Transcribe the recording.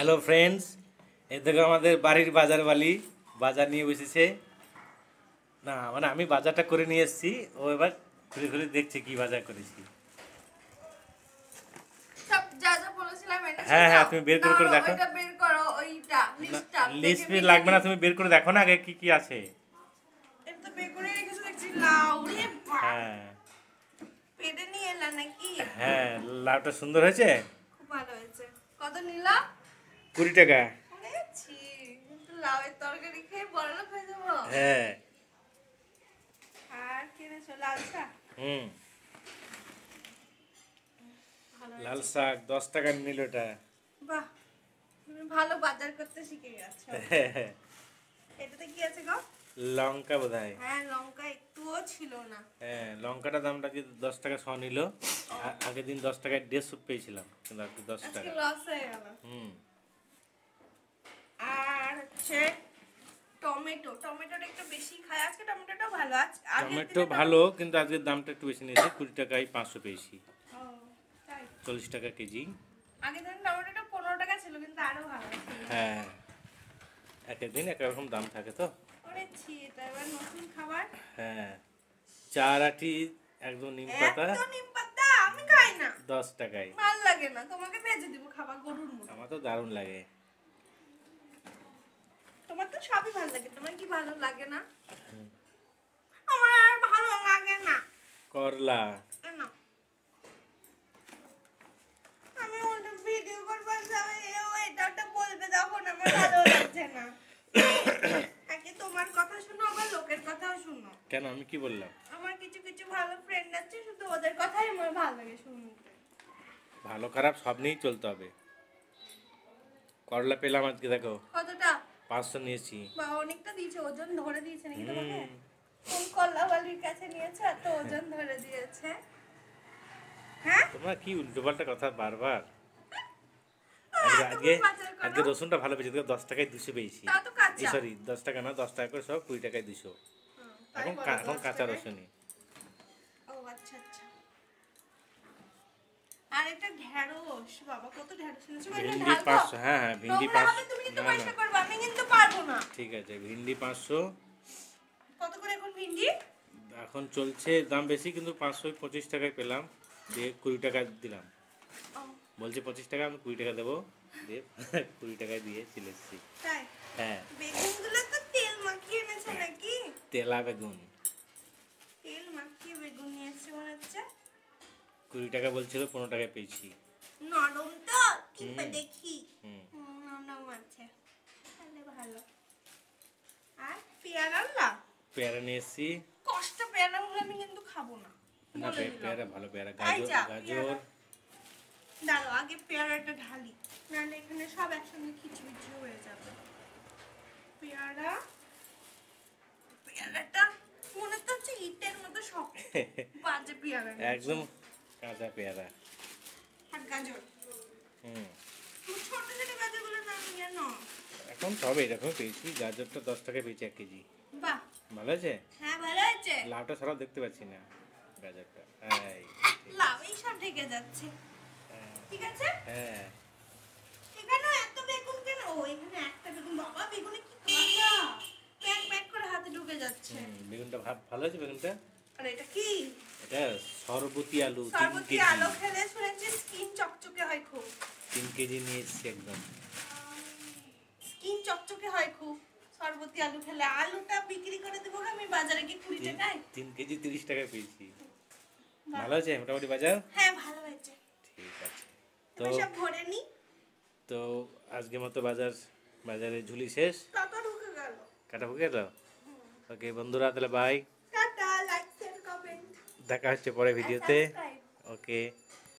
Hello friends, এই দেখো আমাদের বাড়ির বাজারওয়ালি বাজার নিয়ে বসেছে। না মানে আমি বাজারটা করে নিয়ে এসেছি, ও এবার ঘুরে ঘুরে দেখছে কি বাজার করেছি। সব যা যা বলেছিলাম এনেছি। হ্যাঁ হ্যাঁ, তুমি বের করে দেখো। ওইটা বের করো, ওইটা লিস্টটা লিস্ট লাগবে না, তুমি বের করে দেখো না আগে কি কি আছে। এটা তো বের করে রেখেছো দেখছি। লাউ রে বাবা, হ্যাঁ পেটে নিয়ে এলা নাকি? হ্যাঁ, লাউটা সুন্দর হয়েছে, খুব ভালো হয়েছে। কত নিলা? 20 টাকা। ছি, কিন্তু লাউয়ের তরকারি খেয়ে বড়লোক হয়ে যাবো। হ্যাঁ। আর কিনেছো লাল শাক? লাল শাক 10 টাকা নিল এটা। বাহ, তুমি ভালো বাজার করতে শিখে গেছো। এটাতে কি আছে গো? লঙ্কা বোধহয়। হ্যাঁ, লঙ্কা একটুও ছিল না। হ্যাঁ, লঙ্কাটার দামটা কি 10 টাকা শ নিল। আগের দিন 10 টাকায় 150 পেয়েছিলাম, কিন্তু আজকে 10 আজকে টাকা। লস হয়ে গেল। আর হচ্ছে টমেটোটা একটু বেশি খায় আজকে। টমেটোটা ভালো আছে, টমেটো ভালো, কিন্তু আজকের দামটা একটু বেশি নিয়েছে। 20 টাকায় 500 পেয়েছি। ও তাই? 40 টাকা কেজি। আগের দিন টমেটোটা 15 টাকা ছিল, কিন্তু আরো ভালো ছিল। হ্যাঁ, এক এক দিন এক রকম দাম থাকে তো। ওরে ছি, এটা এবার নতুন খাবার। হ্যাঁ, চার আটি একদম নিম পাতা। এত নিম পাতা আমি খাই না। 10 টাকায়। ভালো লাগে না, তোমাকে ভেজে দিব খাবার গরুর মতো। আমার তো দারুণ লাগে। তোমার তো সবই ভালো লাগে, তোমার কি ভালো লাগে না? আমার আর ভালো লাগে না। করলা। না, আমি ওটা ভিডিও করবার যাই, এটা বলবে তখন আমার ভালো লাগছে না। আগে তোমার কথা শুনো, আবার লোকের কথাও শুনো। কেন, আমি কি বললাম? আমার কিছু কিছু ভালো ফ্রেন্ড আছে, শুধু ওদের কথাই আমার ভালো লাগে শুনতে। ভালো খারাপ সব নিয়েই চলতে হবে। করলা পেলাম আজকে, দেখো কতটা? 500 নিয়েছি। বা অনেকটা দিয়েছে, ওজন ধরে দিয়েছে নাকি তোমাকে? কোন কল্লাওয়ালির কাছে নিয়েছো এত ওজন ধরে দিয়েছে? হ্যাঁ, তোমরা কি উল্টোপাল্টা কথা বারবার। তুমি বাজার আজকে করো। রসুনটা ভালো পেয়েছি, 10 টাকায় 200 পেয়েছি। তা তো কাঁচা। সরি, 10 টাকা না, 10 টাকা করে সব, 20 টাকায় 200। তাই এখন বলো, এখন 10 কাঁচা টাকায়? রসুনই। ও আচ্ছা আচ্ছা। আর এটা ঢেঁড়স, বাবা কত ঢেঁড়স এনেছো। এটা ভিন্ডি ঢালবো? 500। হ্যাঁ হ্যাঁ, ভিন্ডি নোংরা 500। হবে, তুমি কিন্তু না পয়সা না, করবে, আমি কিন্তু পারবো না। ঠিক আছে, ভিন্ডি 500। কত করে এখন ভিন্ডি? এখন চলছে দাম বেশি, কিন্তু 525 টাকায় পেলাম, দিয়ে 20 টাকা দিলাম। ও বলছে 25 টাকা, আমি 20 টাকা দেবো, দিয়ে 20 টাকায় দিয়ে চলে এসেছি। তাই? হ্যাঁ, বেগুনগুলো তো তেল মাখিয়ে এনেছো নাকি? তেলা বেগুন। তেল মাখিয়ে বেগুন নিয়ে এসেছে মনে হচ্ছে। 20 টাকা বলছিল, 15 টাকায় পেয়েছি। নরম তো, কিংবা দেখি। নরম আছে, তাহলে ভালো। আর পেয়ারা আনলা? পেয়ারা নিয়ে এসেছি। কষ্ট, পেয়ারাগুলো আমি কিন্তু খাবো না। না, বলে দিলাম। পেয়ারা ভালো, পেয়ারা। এই যা, গাজর। দাঁড়াও আগে পেয়ারাটা ঢালি, নাহলে এখানে সব একসঙ্গে খিচমিচি হয়ে যাবে। পেয়ারাটা মনে তো হচ্ছে ইটের মতো শক্ত, বাজে পেয়ারা। একদম কাঁচা পেয়ারা। আর গাজর, তুমি ছোট ছোট গাজরগুলো নাম জানো? এখন সবে এরকম পেয়েছি। গাজরটা 10 টাকায় পেয়েছি 1 কেজি। বাহ, ভালো আছে। হ্যাঁ ভালো আছে। লাউটা ছাড়াও দেখতে পাচ্ছি না, গাজরটা। এই, লাউ এই সব ঢেকে যাচ্ছে। ঠিক আছে। হ্যাঁ, এখানে এত বেগুন কেন? ও এখানে একটা বেগুন, বাবা বেগুনে কি কাঁচা, প্যাক প্যাক করে হাতে ঢুকে যাচ্ছে। বেগুনটা ভালো আছে বেগুনটা। আর এটা কি? এটা সরবতি আলু, 3 সরবতি কেজি। আলু খেলে শুনেছি স্কিন চকচকে হয় খুব। 3 কেজি নিয়ে এসেছি একদম। স্কিন চকচকে হয় খুব সরবতি আলু খেলে। আলুটা বিক্রি করে দেবো আমি বাজারে গিয়ে 20 টাকায়। 3 কেজি 30 টাকায় পেয়েছি। ভালো আছে মোটামুটি বাজার। হ্যাঁ ভালো হয়েছে। ঠিক আছে, তো তুমি সব ভরে নি। তো আজকের মতো বাজারে ঝুলি শেষ। কত ঢুকে গেল। কাটা ফুকে গেল। ওকে বন্ধুরা, তাহলে বাই। টাটা, লাইক শেয়ার কমেন্ট। দেখা হচ্ছে পরে ভিডিওতে। ওকে।